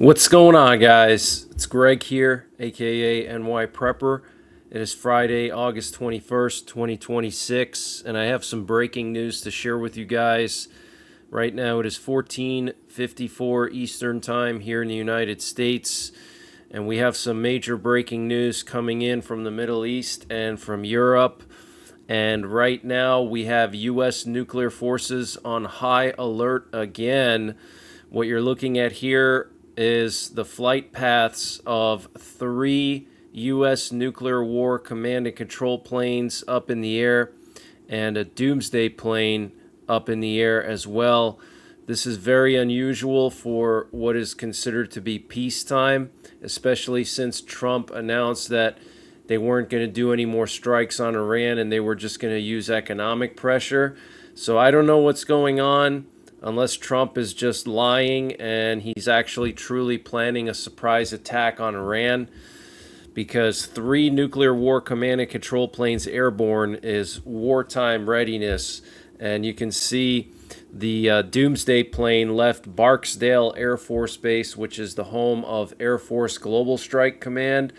What's going on, guys? It's Greg here, aka NYPrepper. It is Friday, August 21st, 2026, and I have some breaking news to share with you guys. Right now it is 14:54 Eastern Time here in the United States, and we have some major breaking news coming in from the Middle East and from Europe. And right now we have U.S. nuclear forces on high alert again. What you're looking at here is the flight paths of 3 U.S. nuclear war command and control planes up in the air and a doomsday plane up in the air as well. This is very unusual for what is considered to be peacetime, especially since Trump announced that they weren't going to do any more strikes on Iran and they were just going to use economic pressure. So I don't know what's going on, unless Trump is just lying and he's actually truly planning a surprise attack on Iran, because 3 nuclear war command and control planes airborne is wartime readiness. And you can see the doomsday plane left Barksdale Air Force Base, which is the home of Air Force Global Strike Command.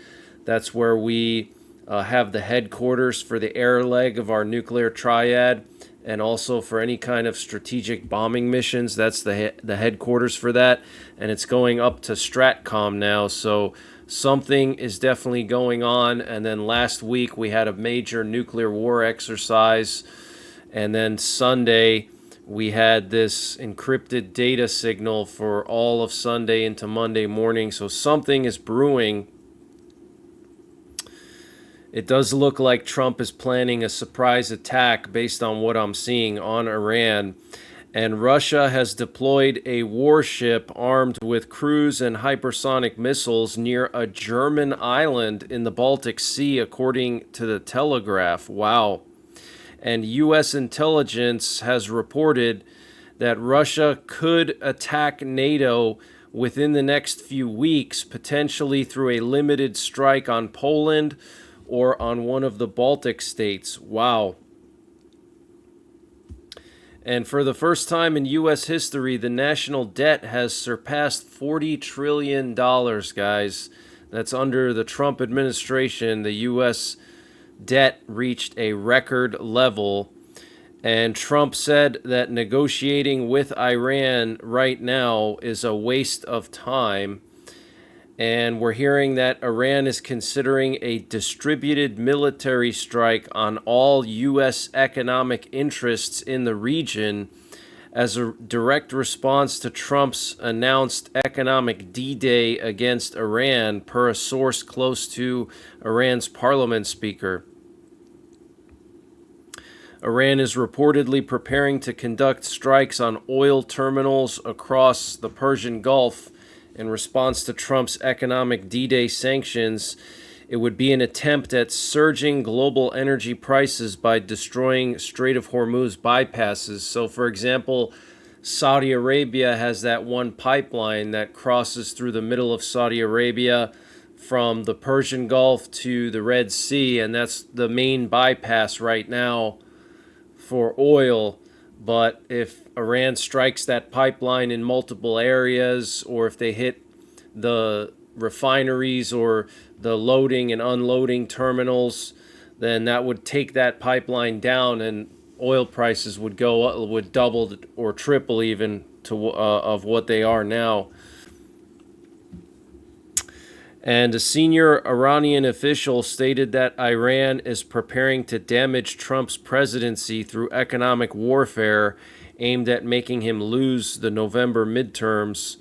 That's where we have the headquarters for the air leg of our nuclear triad, and also for any kind of strategic bombing missions. That's the headquarters for that, and it's going up to Stratcom now, so something is definitely going on. And then last week we had a major nuclear war exercise, and then Sunday we had this encrypted data signal for all of Sunday into Monday morning, so something is brewing. It does look like Trump is planning a surprise attack based on what I'm seeing on Iran. And Russia has deployed a warship armed with cruise and hypersonic missiles near a German island in the Baltic Sea, according to the Telegraph. Wow. And U.S. intelligence has reported that Russia could attack NATO within the next few weeks, potentially through a limited strike on Poland or on one of the Baltic states. Wow. And for the first time in U.S. history, the national debt has surpassed $40 trillion, guys. That's under the Trump administration. The U.S. debt reached a record level. And Trump said that negotiating with Iran right now is a waste of time. And we're hearing that Iran is considering a distributed military strike on all U.S. economic interests in the region as a direct response to Trump's announced economic D-Day against Iran, per a source close to Iran's parliament speaker. Iran is reportedly preparing to conduct strikes on oil terminals across the Persian Gulf in response to Trump's economic D-Day sanctions. It would be an attempt at surging global energy prices by destroying Strait of Hormuz bypasses. So, for example, Saudi Arabia has that one pipeline that crosses through the middle of Saudi Arabia from the Persian Gulf to the Red Sea, and that's the main bypass right now for oil. But if Iran strikes that pipeline in multiple areas, or if they hit the refineries or the loading and unloading terminals, then that would take that pipeline down, and oil prices would double or triple even to of what they are now. And a senior Iranian official stated that Iran is preparing to damage Trump's presidency through economic warfare aimed at making him lose the November midterms.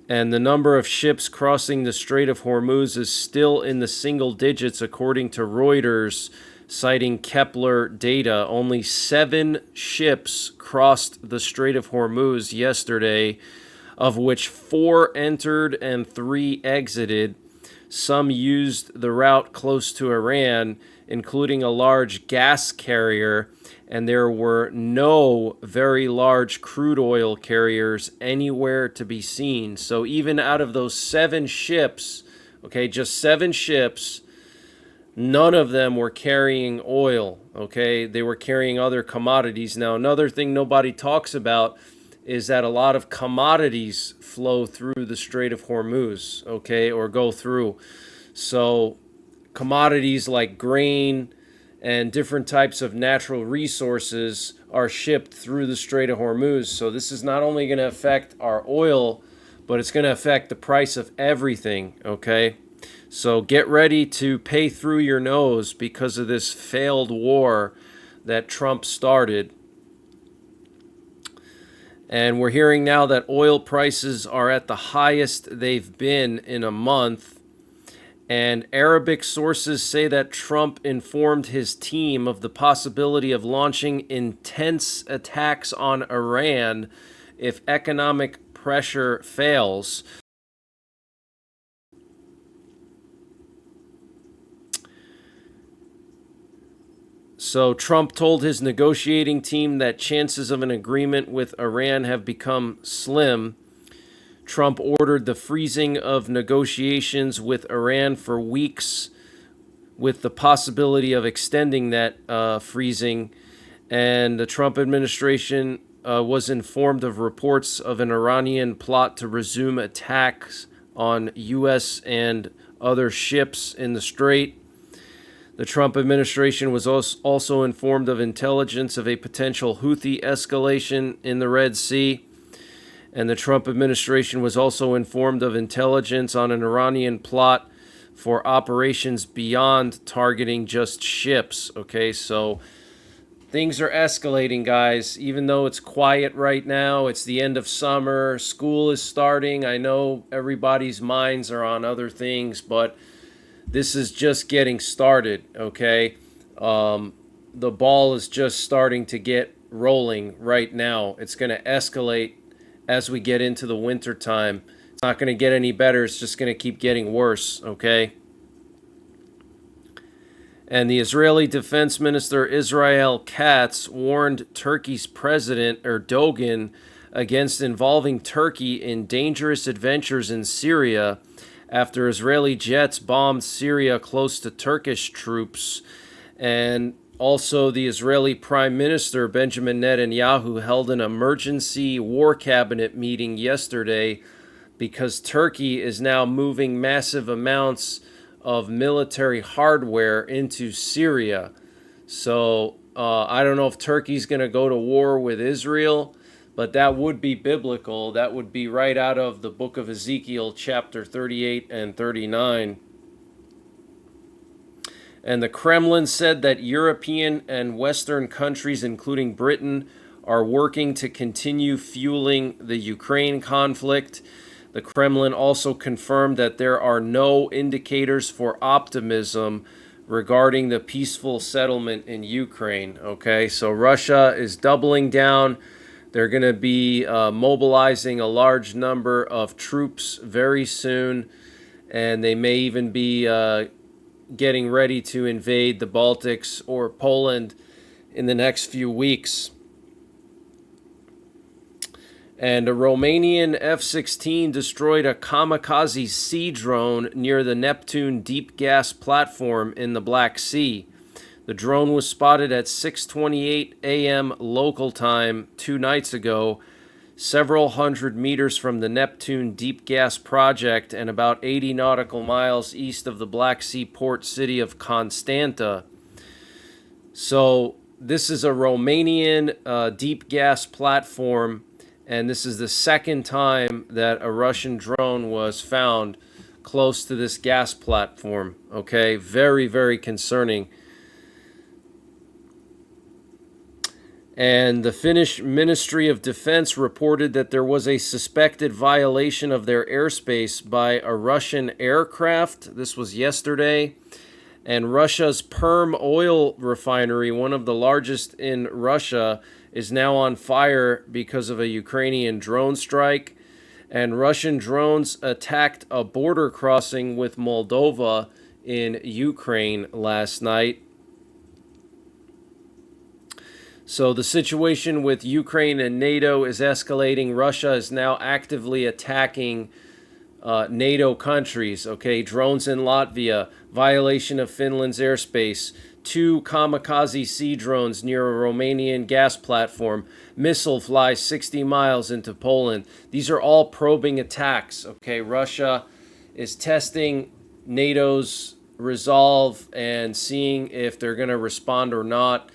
And the number of ships crossing the Strait of Hormuz is still in the single digits, according to Reuters, citing Kepler data. Only 7 ships crossed the Strait of Hormuz yesterday, of which 4 entered and 3 exited. Some used the route close to Iran, including a large gas carrier, and there were no very large crude oil carriers anywhere to be seen. So even out of those 7 ships, okay, just 7 ships, none of them were carrying oil, okay? They were carrying other commodities. Now, another thing nobody talks about is that a lot of commodities flow through the Strait of Hormuz, okay, or go through. So commodities like grain and different types of natural resources are shipped through the Strait of Hormuz. So this is not only going to affect our oil, but it's going to affect the price of everything, okay? So get ready to pay through your nose because of this failed war that Trump started. And we're hearing now that oil prices are at the highest they've been in a month. And Arabic sources say that Trump informed his team of the possibility of launching intense attacks on Iran if economic pressure fails. So Trump told his negotiating team that chances of an agreement with Iran have become slim. Trump ordered the freezing of negotiations with Iran for weeks, with the possibility of extending that freezing. And the Trump administration was informed of reports of an Iranian plot to resume attacks on U.S. and other ships in the Strait. The Trump administration was also informed of intelligence of a potential Houthi escalation in the Red Sea. And the Trump administration was also informed of intelligence on an Iranian plot for operations beyond targeting just ships. Okay, so things are escalating, guys. Even though it's quiet right now, it's the end of summer, school is starting. I know everybody's minds are on other things, but this is just getting started, okay? The ball is just starting to get rolling right now. It's going to escalate as we get into the winter time. It's not going to get any better. It's just going to keep getting worse, okay? And the Israeli Defense Minister Israel Katz warned Turkey's President Erdogan against involving Turkey in dangerous adventures in Syria after Israeli jets bombed Syria close to Turkish troops. And also, the Israeli Prime Minister Benjamin Netanyahu held an emergency war cabinet meeting yesterday because Turkey is now moving massive amounts of military hardware into Syria. So I don't know if Turkey's going to go to war with Israel, but that would be biblical. That would be right out of the book of Ezekiel, chapter 38 and 39. And the Kremlin said that European and Western countries, including Britain, are working to continue fueling the Ukraine conflict. The Kremlin also confirmed that there are no indicators for optimism regarding the peaceful settlement in Ukraine. Okay, so Russia is doubling down. They're going to be mobilizing a large number of troops very soon, and they may even be getting ready to invade the Baltics or Poland in the next few weeks. And a Romanian F-16 destroyed a kamikaze sea drone near the Neptune deep gas platform in the Black Sea. The drone was spotted at 6:28 a.m. local time 2 nights ago, several hundred meters from the Neptune deep gas project and about 80 nautical miles east of the Black Sea port city of Constanta. So this is a Romanian deep gas platform, and this is the second time that a Russian drone was found close to this gas platform. Okay, very, very concerning. And the Finnish Ministry of Defense reported that there was a suspected violation of their airspace by a Russian aircraft. This was yesterday. And Russia's Perm oil refinery, one of the largest in Russia, is now on fire because of a Ukrainian drone strike. And Russian drones attacked a border crossing with Moldova in Ukraine last night. So the situation with Ukraine and NATO is escalating. Russia is now actively attacking NATO countries. Okay, drones in Latvia, violation of Finland's airspace, 2 kamikaze sea drones near a Romanian gas platform. Missile flies 60 miles into Poland. These are all probing attacks. Okay, Russia is testing NATO's resolve and seeing if they're going to respond or not.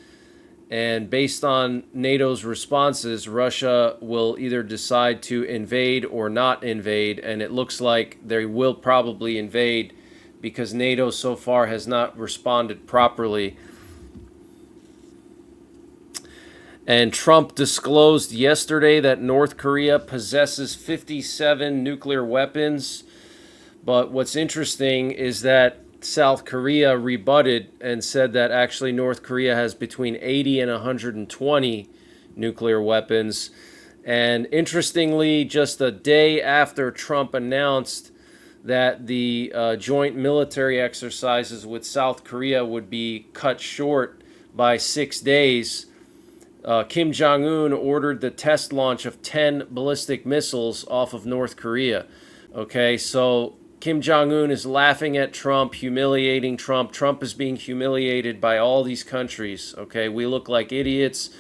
And based on NATO's responses, Russia will either decide to invade or not invade. And it looks like they will probably invade because NATO so far has not responded properly. And Trump disclosed yesterday that North Korea possesses 57 nuclear weapons. But what's interesting is that South Korea rebutted and said that actually North Korea has between 80 and 120 nuclear weapons. And interestingly, just a day after Trump announced that the joint military exercises with South Korea would be cut short by 6 days, Kim Jong-un ordered the test launch of 10 ballistic missiles off of North Korea. Okay, so Kim Jong-un is laughing at Trump, humiliating Trump. Trump is being humiliated by all these countries. Okay, we look like idiots.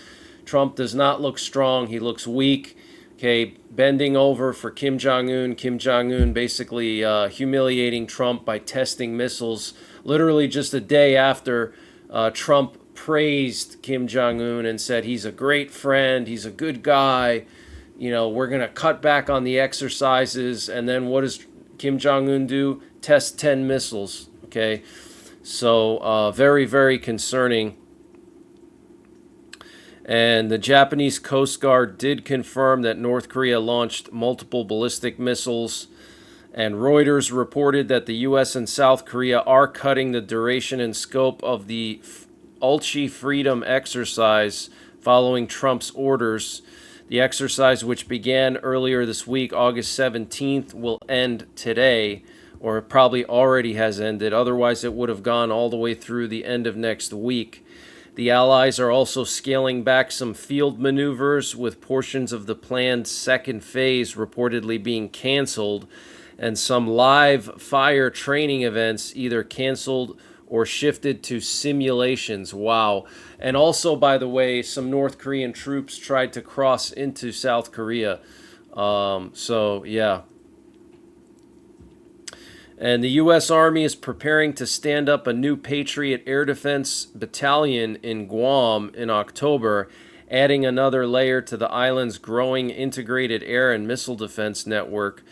Trump does not look strong. He looks weak. Okay, bending over for Kim Jong-un. Kim Jong-un basically humiliating Trump by testing missiles. Literally just a day after Trump praised Kim Jong-un and said he's a great friend, he's a good guy. You know, we're going to cut back on the exercises. And then what does Kim Jong-un do? Test 10 missiles. Okay, so very, very concerning. And the Japanese Coast Guard did confirm that North Korea launched multiple ballistic missiles. And Reuters reported that the U.S. and South Korea are cutting the duration and scope of the Ulchi Freedom exercise following Trump's orders. The exercise, which began earlier this week, August 17th, will end today, or it probably already has ended. Otherwise, it would have gone all the way through the end of next week. The Allies are also scaling back some field maneuvers, with portions of the planned second phase reportedly being canceled, and some live fire training events either canceled or shifted to simulations. Wow. And also, by the way, some North Korean troops tried to cross into South Korea. So, yeah. And the U.S. Army is preparing to stand up a new Patriot Air Defense Battalion in Guam in October, adding another layer to the island's growing integrated air and missile defense network.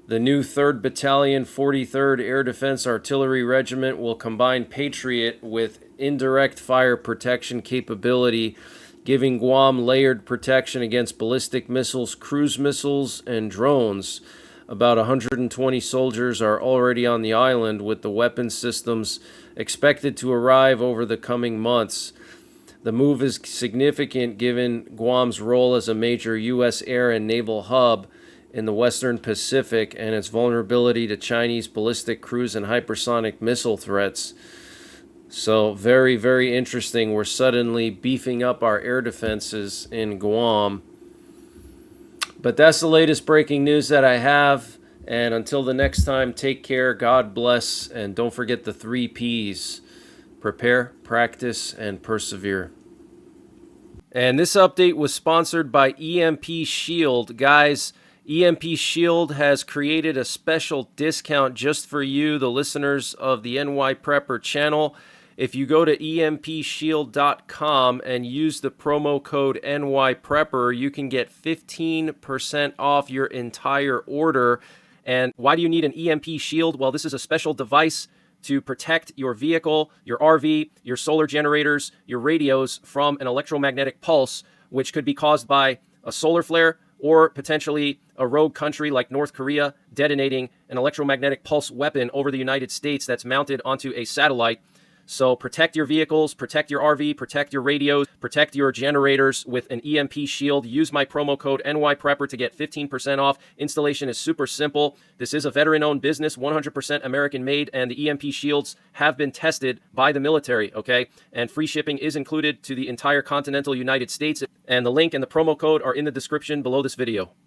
The new 3rd Battalion, 43rd Air Defense Artillery Regiment will combine Patriot with indirect fire protection capability, giving Guam layered protection against ballistic missiles, cruise missiles, and drones. About 120 soldiers are already on the island, with the weapon systems expected to arrive over the coming months. The move is significant given Guam's role as a major U.S. air and naval hub in the Western Pacific and its vulnerability to Chinese ballistic cruise and hypersonic missile threats. So very, very interesting. We're suddenly beefing up our air defenses in Guam. But that's the latest breaking news that I have. And until the next time, take care, God bless, and don't forget the 3 Ps. Prepare, practice, and persevere. And this update was sponsored by EMP Shield. Guys, EMP Shield has created a special discount just for you, the listeners of the NYPrepper channel. If you go to empshield.com and use the promo code NYPrepper, you can get 15% off your entire order. And why do you need an EMP Shield? Well, this is a special device to protect your vehicle, your RV, your solar generators, your radios from an electromagnetic pulse, which could be caused by a solar flare or potentially a rogue country like North Korea detonating an electromagnetic pulse weapon over the United States that's mounted onto a satellite. So protect your vehicles, protect your RV, protect your radios, protect your generators with an EMP Shield. Use my promo code NYPrepper to get 15% off. Installation is super simple. This is a veteran-owned business, 100% American-made, and the EMP Shields have been tested by the military, okay? And free shipping is included to the entire continental United States. And the link and the promo code are in the description below this video.